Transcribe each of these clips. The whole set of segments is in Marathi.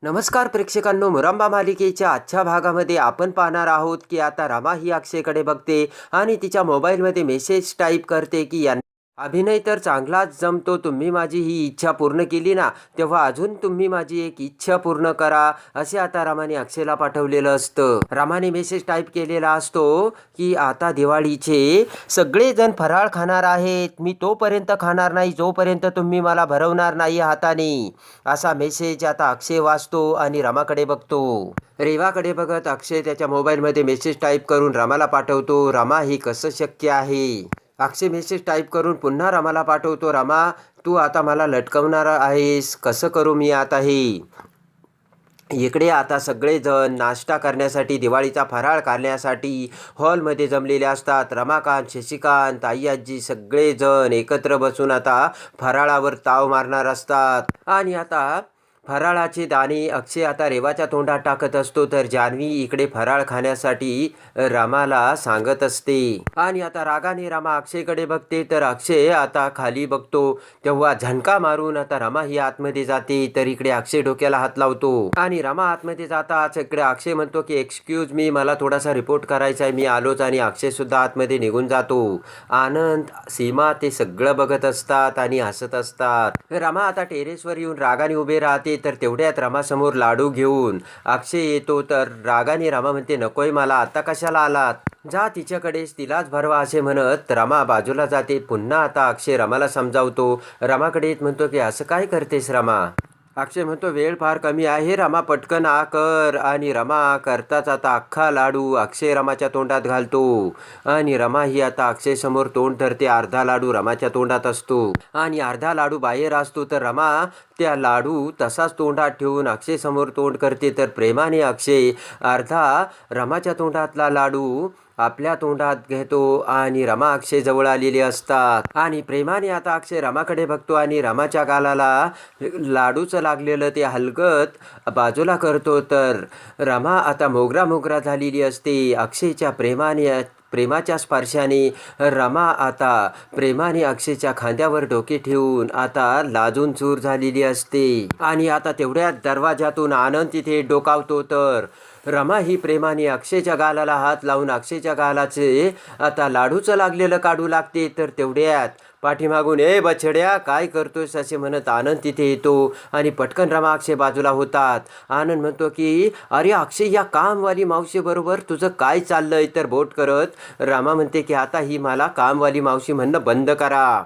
नमस्कार प्रेक्षकांनो, मुरांबा मालिकेच्या आजच्या भागामध्ये आपण पाहणार आहोत की आता रमा ही अक्षयकडे बघते आणि तिच्या मोबाईलमध्ये मेसेज टाईप करते की अभिनय तर चांगलाच जमतो, तुम्ही माझी ही इच्छा पूर्ण केली ना, तेव्हा अजून तुम्ही माझी एक इच्छा पूर्ण करा, असे आता रामाने अक्षयला पाठवलेलं असतं. रामाने मेसेज टाईप केलेला असतो की आता दिवाळीचे सगळेजण फराळ खाणार आहेत, मी तोपर्यंत खाणार नाही जोपर्यंत तुम्ही मला भरवणार नाही हाताने. असा मेसेज आता अक्षय वाचतो आणि रामाकडे बघतो. रेवाकडे बघत अक्षय त्याच्या मोबाईलमध्ये मेसेज टाईप करून रामाला पाठवतो. रमा, हे कसं शक्य आहे? अक्षय मेसेज टाईप करून पुन्हा रामाला पाठवतो. रमा, तू आता मला लटकवणार आहेस, कसं करू मी आता हे? इकडे आता सगळेजण नाश्ता करण्यासाठी, दिवाळीचा फराळ करण्यासाठी हॉलमध्ये जमलेले असतात. रमाकांत, शशिकांत, आई आजी सगळेजण एकत्र बसून आता फराळावर ताव मारणार असतात. आणि आता फराळाचे दाणे अक्षय आता रेवाच्या तोंडात टाकत असतो, तर जान्हवी इकडे फराळ खाण्यासाठी रामाला सांगत असते. आणि आता रागाने रमा अक्षयकडे बघते, तर अक्षय आता खाली बघतो. तेव्हा झणका मारून आता रमा ही आतमध्ये जाते, तर इकडे अक्षय डोक्याला हात लावतो. आणि रमा आतमध्ये जाताच इकडे अक्षय म्हणतो की एक्सक्यूज मी, मला थोडासा रिपोर्ट करायचा आहे, मी आलोच. आणि अक्षय सुद्धा आतमध्ये निघून जातो. आनंद, सीमा ते सगळं बघत असतात आणि हसत असतात. रमा आता टेरेसवर येऊन रागाने उभे राहते, तर तेवढ्यात रमासमोर लाडू घेऊन अक्षय येतो. तर रागाने रमा म्हणते, नकोय मला, आता कशाला आलात, जा तिच्याकडेच, तिलाच भरवा, असे म्हणत रमा बाजूला जाते. पुन्हा आता अक्षय रमाला समजावतो. रमाकडे येत म्हणतो की असं काय करतेस रमा? अक्षय म्हणतो, वेळ फार कमी आहे रमा, पटकन आ कर. आणि रमा करताच आता अख्खा लाडू अक्षय रमाच्या तोंडात घालतो. आणि रमा ही आता अक्षय समोर तोंड धरते. अर्धा लाडू रमाच्या तोंडात असतो आणि अर्धा लाडू बाहेर असतो. तर रमा त्या लाडू तसाच तोंडात ठेवून अक्षय समोर तोंड करते. तर प्रेमाने अक्षय अर्धा रमाच्या तोंडातला लाडू आपल्या तोंडात घेतो आणि रमा अक्षय जवळ आलेले असतात. आणि प्रेमाने आता अक्षय रमाकडे बघतो आणि रमाच्या गालाला लाडूचं लागलेलं ते हलगत बाजूला करतो. तर रमा आता मोगरा मोगरा झालेली असते. अक्षयच्या प्रेमाच्या स्पर्शाने रमा आता प्रेमाने अक्षयच्या खांद्यावर डोके ठेवून आता लाजून चूर झालेली असते. आणि आता तेवढ्यात दरवाजातून आनंद तिथे डोकावतो. तर रमा ही प्रेमाने अक्षयच्या गालाला हात लावून अक्षयच्या गालाचे आता लाडूचं लागलेलं काढू लागते. तर तेवढ्यात पाठीमागून, ए बछड्या, काय करतोयस, असे म्हणत आनंद तिथे येतो. आणि पटकन रमा अक्षय बाजूला होतात. आनंद म्हणतो की अरे अक्षय, या कामवाली मावशी बरोबर तुझं काय चाललंय? तर बोट करत रमा म्हणते की आता ही मला कामवाली मावशी म्हणणं बंद करा.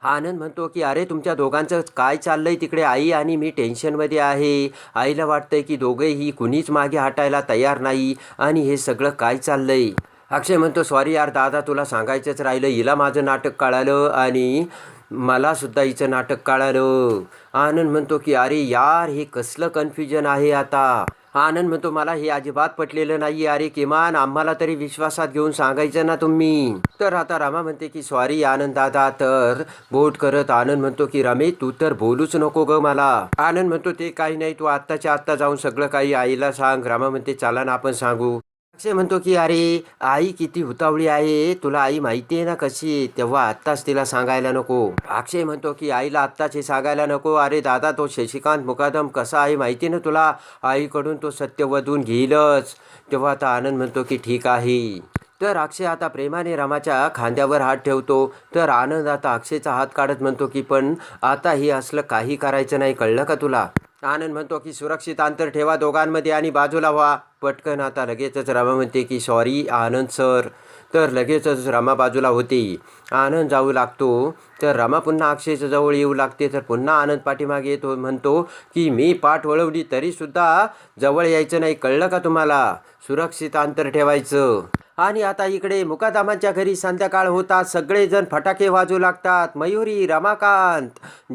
आनंद म्हणतो की अरे तुमच्या दोघांचं काय चाललंय तिकडे? आई आणि मी टेन्शनमध्ये आहे. आईला वाटतंय की दोघेही कुणीच मागे हटायला तयार नाही आणि हे सगळं काय चाललंय? अक्षय म्हणतो, सॉरी यार दादा, तुला सांगायचंच राहिलं, हिला माझं नाटक कळालं आणि मला सुद्धा हिचं नाटक कळालं. आनंद म्हणतो की अरे यार, हे कसलं कन्फ्युजन आहे आता. आनंद म्हणतो, मला हे अजिबात पटलेलं नाही. अरे किमान आम्हाला तरी विश्वासात घेऊन सांगायचं ना तुम्ही. तर आता रमा म्हणते की सॉरी आनंद दादा. तर बोट करत आनंद म्हणतो की रमे, तू तर बोलूच नको ग मला. आनंद म्हणतो, ते काही नाही, तू आत्ताच्या आत्ता जाऊन सगळं काही आईला सांग. रमा म्हणते, चला ना आपण सांगू. अक्षय म्हणतो की अरे आई किती हुतावळी आहे, तुला आई माहिती आहे ना कशी, तेव्हा आत्ताच तिला सांगायला नको. अक्षय म्हणतो की आईला आत्ताच हे सांगायला नको. अरे दादा, तो शशिकांत मुकादम कसा आहे माहिती ना तुला, आईकडून तो सत्य वधून घेईलच. तेव्हा आता आनंद म्हणतो की ठीक आहे. तर अक्षय आता प्रेमाने रमाच्या खांद्यावर हात ठेवतो. तर आनंद आता अक्षयचा हात काढत म्हणतो की पण आता हे असलं काही करायचं नाही, कळलं का तुला? आनंद म्हणतो की सुरक्षित अंतर ठेवा दोघांमध्ये आणि बाजूला व्हा. पटकन आता लगेचच रमा म्हणते की सॉरी आनंद सर. तर लगेचच रमा बाजूला होते. आनंद जाऊ लागतो. तर रमा पुन्हा अक्षयच्या जवळ येऊ लागते. तर पुन्हा आनंद पाठीमागे येतो, म्हणतो की मी पाठ वळवली तरीसुद्धा जवळ यायचं नाही, कळलं का तुम्हाला, सुरक्षित अंतर ठेवायचं. आणि आता इकडे मुकादमांच्या घरी संध्याकाळ होतात. सगळेजण फटाके वाजू लागतात. मयुरी, रमाकांत,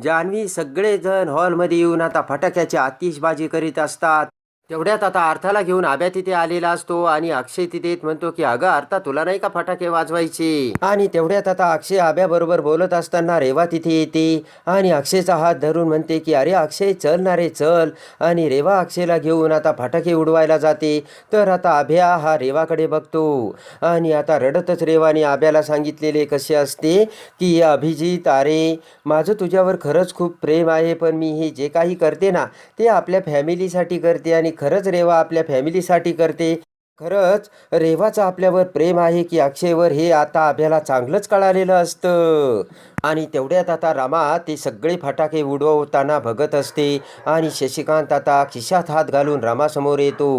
जान्हवी सगळेजण हॉलमध्ये येऊन आता फटाक्याची आतिषबाजी करीत असतात. तेवढ्यात आता अर्थाला घेऊन आब्या तिथे आलेला असतो आणि अक्षय तिथे येत म्हणतो की अगं अर्था तुला नाही का फटाके वाजवायचे. आणि तेवढ्यात आता अक्षय आब्याबरोबर बोलत असताना रेवा तिथे येते आणि अक्षयचा हात धरून म्हणते की अरे अक्षय चल ना रे चल. आणि रेवा अक्षयला घेऊन आता फटाके उडवायला जाते. तर आता आभ्या हा रेवाकडे बघतो आणि आता रडतच रेवाने आब्याला सांगितलेले कसे असते की अभिजित अरे माझं तुझ्यावर खरंच खूप प्रेम आहे, पण मी हे जे काही करते ना ते आपल्या फॅमिलीसाठी करते आणि खरंच रेवा आपल्या फॅमिलीसाठी करते. खरंच रेवाचं आपल्यावर प्रेम आहे की अक्षयवर हे आता आभ्याला चांगलंच कळालेलं असतं. आणि तेवढ्यात आता रमा ते सगळे फटाके उडवताना बघत असते आणि शशिकांत आता खिशात हात घालून रमासमोर येतो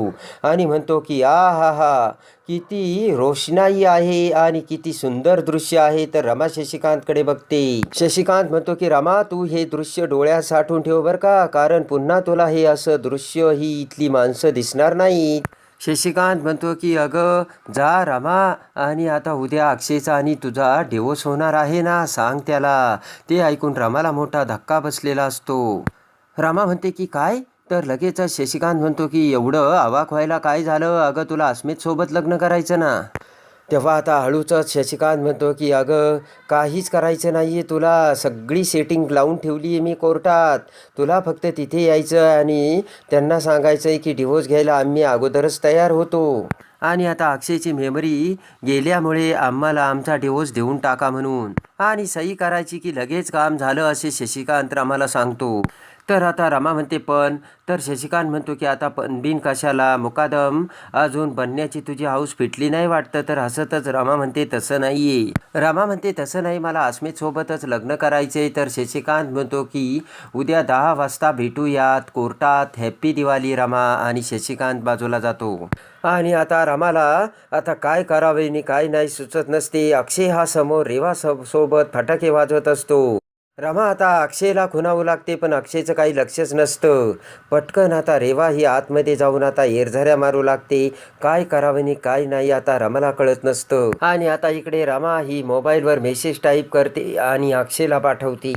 आणि म्हणतो की आ हा हा किती रोषणाई आहे आणि किती सुंदर दृश्य आहे. तर रमा शशिकांतकडे बघते. शशिकांत म्हणतो की रमा तू हे दृश्य डोळ्यात साठवून ठेव बरं का, कारण पुन्हा तुला हे असं दृश्य ही इथली माणसं दिसणार नाही. शशिकांत म्हणतो की अगं जा रमा, आणि आता उद्या अक्षयचा आणि तुझा डिवोर्स होणार आहे ना, सांग त्याला. ते ऐकून रमाला मोठा धक्का बसलेला असतो. रमा म्हणते की काय? तर लगेच शशिकांत म्हणतो की एवढं अवाक व्हायला काय झालं, अगं तुला अस्मित सोबत लग्न करायचं ना. तेव्हा आता हळूच शशिकांत म्हणतो की अगं काहीच करायचं नाही आहे तुला, सगळी सेटिंग लावून ठेवली आहे मी कोर्टात. तुला फक्त तिथे यायचं आणि त्यांना सांगायचं आहे की डिव्होर्स घ्यायला आम्ही अगोदरच तयार होतो आणि आता अक्षयची मेमरी गेल्यामुळे आम्हाला आमचा डिव्होर्स देऊन टाका म्हणून, आणि सही करायची की लगेच काम झालं असे शशिकांत रमाला सांगतो. तर आता रमा म्हणते पण, तर शशिकांत म्हणतो की आता पण बिन कशाला मुकादम, अजून बनण्याची तुझी हाऊस फिटली नाही वाटतं. तर हसतच रमा म्हणते तसं नाही आहे. रमा म्हणते तसं नाही, मला अस्मितसोबतच लग्न करायचे. तर शशिकांत म्हणतो की उद्या 10 वाजता भेटूयात कोर्टात, हॅप्पी दिवाळी रमा. आणि शशिकांत बाजूला जातो. आणि आता रमाला आता काय करावे आणि काय नाही सुचत नसते. अक्षय हा समोर रेवा सोबत फटाके वाजवत असतो. रमा आता अक्षयला खुणावू लागते, पण अक्षयचं काही लक्षच नसतं. पटकन आता रेवा ही आतमध्ये जाऊन आता एरझऱ्या मारू लागते. काय करावं आणि काय नाही आता रमाला कळत नसतं. आणि आता इकडे रमा ही मोबाईलवर मेसेज टाईप करते आणि अक्षयला पाठवते.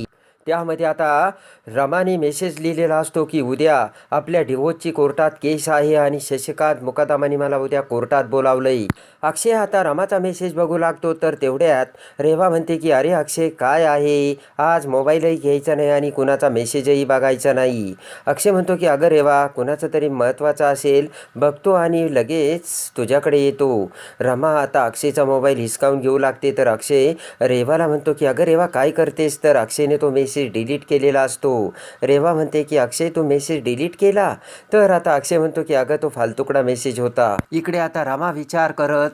त्यामध्ये आता रमाने मेसेज लिहिलेला असतो की उद्या आपल्या डिवोर्सची कोर्टात केस आहे आणि शशिकांत मुकादमाने मला उद्या कोर्टात बोलावलंय. अक्षय आता रमाचा मेसेज बघू लागतो. तर तेवढ्यात रेवा म्हणते की अरे अक्षय काय आहे, आज मोबाईलही घ्यायचा नाही आणि कुणाचा मेसेजही बघायचा नाही. अक्षय म्हणतो की अगं रेवा कुणाचं तरी महत्त्वाचं असेल, बघतो आणि लगेच तुझ्याकडे येतो. रमा आता अक्षयचा मोबाईल हिसकावून घेऊ लागते. तर अक्षय रेवाला म्हणतो की अगं रेवा काय करतेस. तर अक्षयने तो मेसेज डिलीट केलेला असतो. रेवा म्हणते की अक्षय तू मेसेज डिलीट केला. तर आता अक्षय म्हणतो की अगं तो फालतुकडा मेसेज होता. इकडे आता रमा विचार करत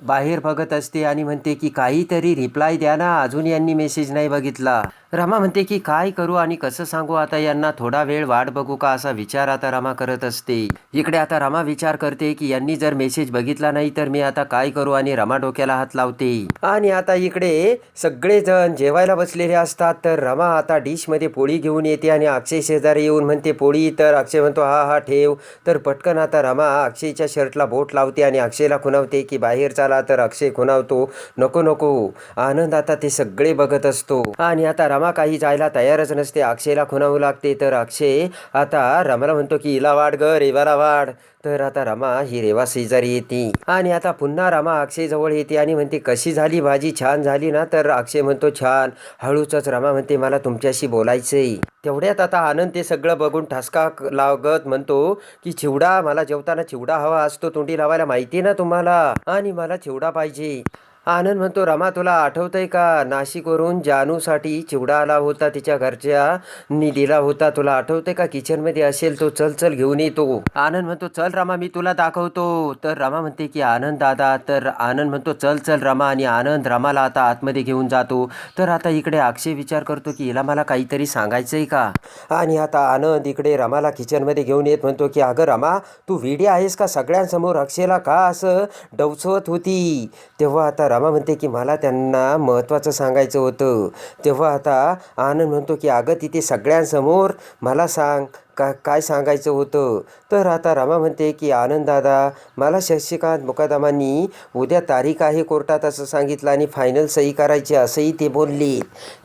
बाहेर बघत असते आणि म्हणते की काहीतरी रिप्लाय द्या ना, अजून यांनी मेसेज नाही बघितला. रमा म्हणते की काय करू आणि कसं सांगू आता यांना, थोडा वेळ वाट बघू का, असा विचार आता रमा करत असते. इकडे आता रमा विचार करते की यांनी जर मेसेज बघितला नाही तर मी आता काय करू, आणि रमा डोक्याला हात लावते. आणि आता इकडे सगळेजण जेवायला बसलेले असतात. तर रमा आता डिशमध्ये पोळी घेऊन येते आणि अक्षय शेजारी येऊन म्हणते पोळी. तर अक्षय म्हणतो हा हा ठेव. तर पटकन आता रमा अक्षयच्या शर्टला बोट लावते आणि अक्षयला खुणावते की बाहेर चाला. तर अक्षय खुणावतो नको नको. आनंद आता ते सगळे बघत असतो आणि आता रमा काही जायला तयारच नसते, अक्षयला खुणावू लागते. तर अक्षय आता रमाला म्हणतो की हिला वाढ ग, रेवाला वाढ. तर आता रमा ही रेवा शेजारी येते आणि आता पुन्हा रमा अक्षय जवळ येते आणि म्हणते कशी झाली भाजी, छान झाली ना. तर अक्षय म्हणतो छान. हळूच रमा म्हणते मला तुमच्याशी बोलायचंय. तेवढ्यात आता आनंद ते सगळं बघून ठसका लागत म्हणतो की चिवडा, मला जेवताना चिवडा हवा असतो तोंडी लावायला, माहिती ना तुम्हाला, आणि मला चिवडा पाहिजे. आनंद म्हणतो रमा तुला आठवतंय का, नाशिकवरून जानूसाठी चिवडा आला होता, तिच्या घरच्यांनी दिला होता, तुला आठवतंय का, किचनमध्ये असेल तो, चल चल घेऊन येतो. आनंद म्हणतो चल रमा मी तुला दाखवतो. तर रमा म्हणते की आनंद दादा. तर आनंद म्हणतो चल चल रमा, आणि आनंद रमाला आता आतमध्ये घेऊन जातो. तर आता इकडे अक्षय विचार करतो की हिला मला काहीतरी सांगायचंय का, आणि आता आनंद इकडे रमाला किचनमध्ये घेऊन येत म्हणतो की अगं रमा तू वेडी आहेस का, सगळ्यांसमोर अक्षयला का असं डवचवत होती. तेव्हा आता रमा म्हणते की मला त्यांना महत्त्वाचं सांगायचं होतं. तेव्हा आता आनंद म्हणतो की अगं तिथे सगळ्यांसमोर मला सांग काय सांगायचं होतं. तर आता रमा म्हणते की आनंद दादा, मला शशिकांत मुकादमांनी उद्या तारीख आहे कोर्टात असं सांगितलं आणि फायनल सही करायची असंही ते बोलले.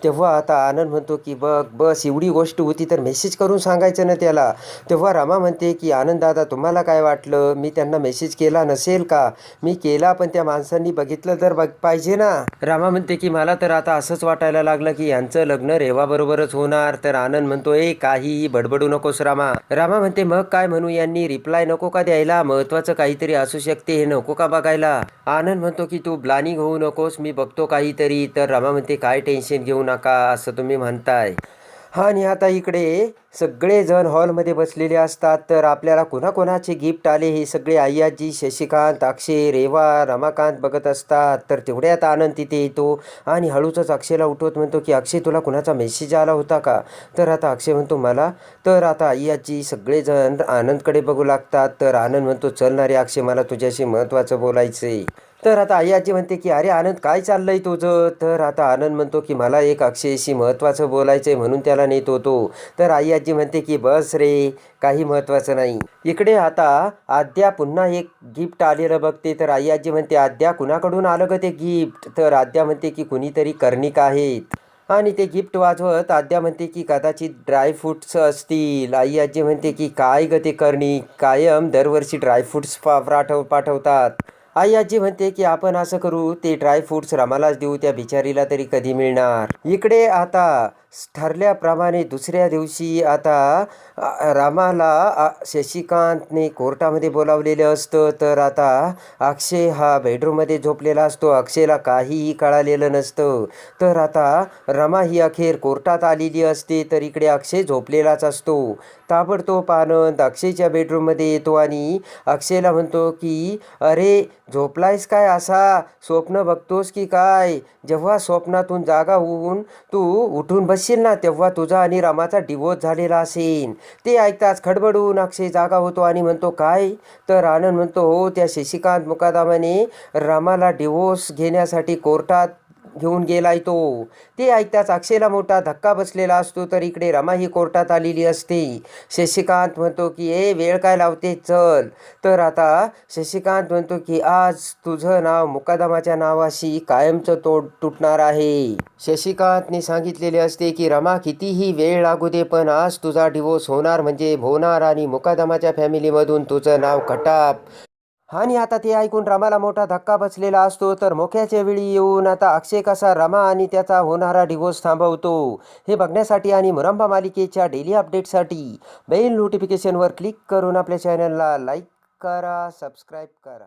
तेव्हा आता आनंद म्हणतो की बस एवढी गोष्ट होती तर मेसेज करून सांगायचं ना त्याला. तेव्हा रमा म्हणते की आनंद दादा, तुम्हाला काय वाटलं मी त्यांना मेसेज केला नसेल का? मी केला, पण त्या माणसांनी बघितलं तर पाहिजे ना. रमा म्हणते की मला तर आता असंच वाटायला लागलं की यांचं लग्न रेवाबरोबरच होणार. तर आनंद म्हणतो काहीही बडबडू नकोस रामा. रामा म्हणते मग काय म्हणू, यांनी रिप्लाय नको का द्यायला? महत्वाचं काहीतरी असू शकते, हे नको का बघायला? आनंद म्हणतो की तू ब्लानिंग होऊ नकोस, मी बघतो काहीतरी. तर रमा म्हणते काय टेन्शन घेऊ नका असं तुम्ही म्हणताय. आणि आता इकडे सगळेजण हॉलमध्ये बसलेले असतात. तर आपल्याला कोणाकोणाचे गिफ्ट आले हे सगळे आई आजी, शशिकांत, अक्षय, रेवा, रमाकांत बघत असतात. तर तेवढ्यात आनंद तिथे येतो आणि हळूच अक्षयला उठवत म्हणतो की अक्षय, तुला कुणाचा मेसेज आला होता का? तर आता अक्षय म्हणतो मला. तर आता आई आजी सगळेजण आनंदकडे बघू लागतात. तर आनंद म्हणतो चल ना रे अक्षय, मला तुझ्याशी महत्त्वाचं बोलायचं आहे. तर आता आई आजी म्हणते की अरे आनंद, काय चाललंय तुझं? तर आता आनंद म्हणतो की मला एक अक्षयशी महत्त्वाचं बोलायचं आहे म्हणून त्याला नेत होतो. तर आई आजी म्हणते की बस रे, काही महत्त्वाचं नाही. इकडे आता आद्या पुन्हा एक गिफ्ट आलेलं बघते. तर आई आजी म्हणते आद्या, कुणाकडून आलं ग ते गिफ्ट? तर आद्या म्हणते की कुणीतरी कर्णिक आहेत. आणि ते गिफ्ट वाजवत आद्या म्हणते की कदाचित ड्रायफ्रूट्स असतील. आई आजी म्हणते की काय ग ते कर्णिक, कायम दरवर्षी ड्रायफ्रूट्स पाठवतात. आई आजी म्हणते की आपण असं करू, ते ड्रायफ्रूट्स रमालाच देऊ, त्या बिचारीला तरी कधी मिळणार. इकडे आता ठरल्याप्रमाणे दुसऱ्या दिवशी आता रामाला शशिकांतने कोर्टामध्ये बोलावलेलं असतं. तर आता अक्षय हा बेडरूममध्ये झोपलेला असतो. अक्षयला काहीही कळालेलं नसतं. तर आता रमा ही अखेर कोर्टात आलेली असते. तर इकडे अक्षय झोपलेलाच असतो. ताबडतोब आनंद अक्षयच्या बेडरूममध्ये येतो आणि अक्षयला म्हणतो की अरे झोपलायस काय, असा स्वप्न बघतोस की काय? जेव्हा स्वप्नातून जागा होऊन तू उठून बसशील ना, तेव्हा तुझा आणि रमाचा डिवोर्स झालेला असेल. ते ऐकताच खडबडून अक्षय जागा होतो आणि म्हणतो काय? तर आनंद म्हणतो हो, त्या शशिकांत मुकादमाने रमाला डिवोर्स घेण्यासाठी कोर्टात घेऊन गेलाय तो. ते ऐकताच अक्षयला मोठा धक्का बसलेला असतो. तर इकडे रमा ही कोर्टात आलेली असते. शशिकांत म्हणतो की वेळ काय लावते, चल. तर आता शशिकांत म्हणतो की आज तुझं नाव मुकादमाच्या नावाशी कायमचं तुटणार आहे. शशिकांतने सांगितलेले असते की रमा, कितीही वेळ लागू दे, पण आज तुझा डिवोर्स होणार म्हणजे होणार आणि मुकादमाच्या फॅमिलीमधून तुझं नाव खटाप. आणि आता ते ऐकून रमाला मोठा धक्का बसलेला असतो. तर मोक्याच्या वेळी येऊन आता अक्षय कसा रमा आणि त्याचा होणारा डिवोर्स थांबवतो हे बघण्यासाठी आणि मुरंबा मालिकेच्या डेली अपडेटसाठी बेल नोटिफिकेशनवर क्लिक करून आपल्या चॅनलला लाईक करा, सबस्क्राईब करा.